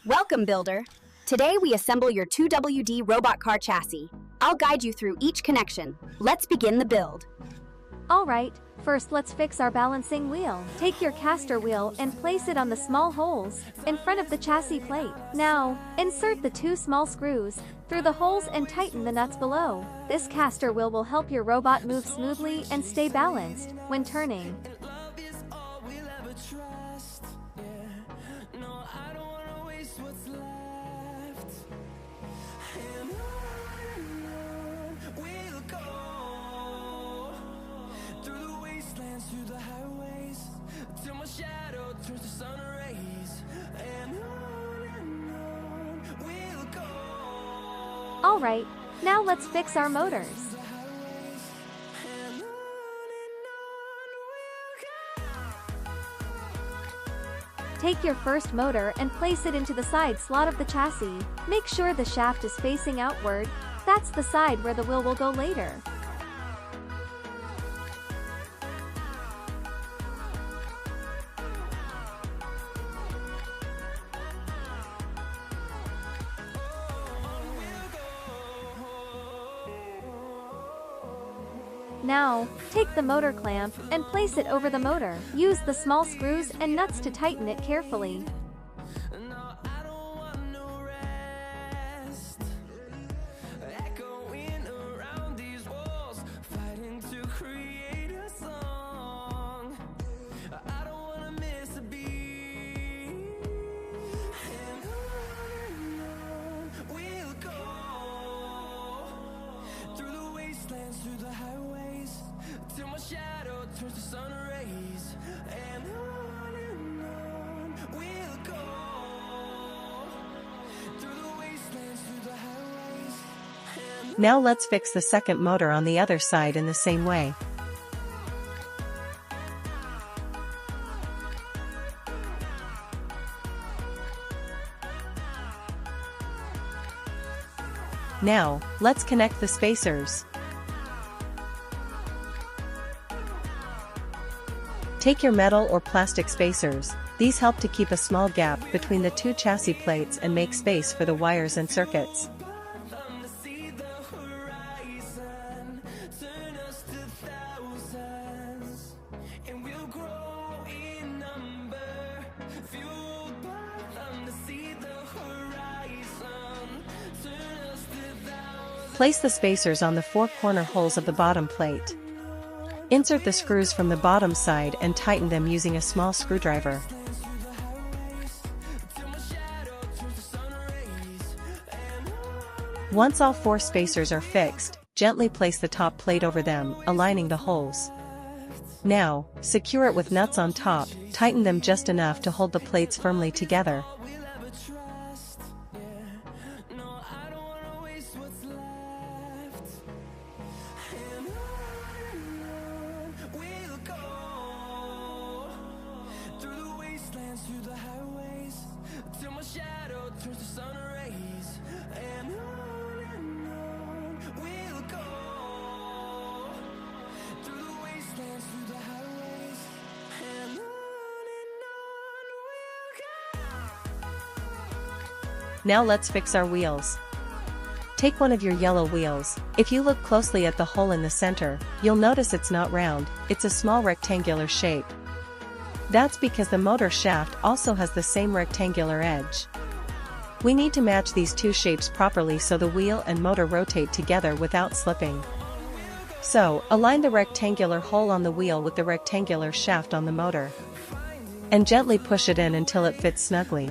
Welcome, builder. Today we assemble your 2WD robot car chassis. I'll guide you through each connection. Let's begin the build. Alright, first let's fix our balancing wheel. Take your caster wheel and place it on the small holes in front of the chassis plate. Now, insert the two small screws through the holes and tighten the nuts below. This caster wheel will help your robot move smoothly and stay balanced when turning. Through the highways, till my shadow turns to sun rays, and on we'll go. Alright, now let's fix our motors. Take your first motor and place it into the side slot of the chassis. Make sure the shaft is facing outward. That's the side where the wheel will go later. Now, take the motor clamp and place it over the motor. Use the small screws and nuts to tighten it carefully. Through the highways, till my shadow turns to sun rays, and on we'll go. Through the wastelands, through the highways. Now let's fix the second motor on the other side in the same way. Now, let's connect the spacers. Take your metal or plastic spacers. These help to keep a small gap between the two chassis plates and make space for the wires and circuits. Place the spacers on the four corner holes of the bottom plate. Insert the screws from the bottom side and tighten them using a small screwdriver. Once all four spacers are fixed, gently place the top plate over them, aligning the holes. Now, secure it with nuts on top, tighten them just enough to hold the plates firmly together. Through the highways, till my shadow turns to sun rays, and on we'll go. Through the wastelands, through the highways, and on we'll go. Now let's fix our wheels. Take one of your yellow wheels. If you look closely at the hole in the center, you'll notice it's not round, it's a small rectangular shape. That's because the motor shaft also has the same rectangular edge. We need to match these two shapes properly so the wheel and motor rotate together without slipping. So, align the rectangular hole on the wheel with the rectangular shaft on the motor. And gently push it in until it fits snugly.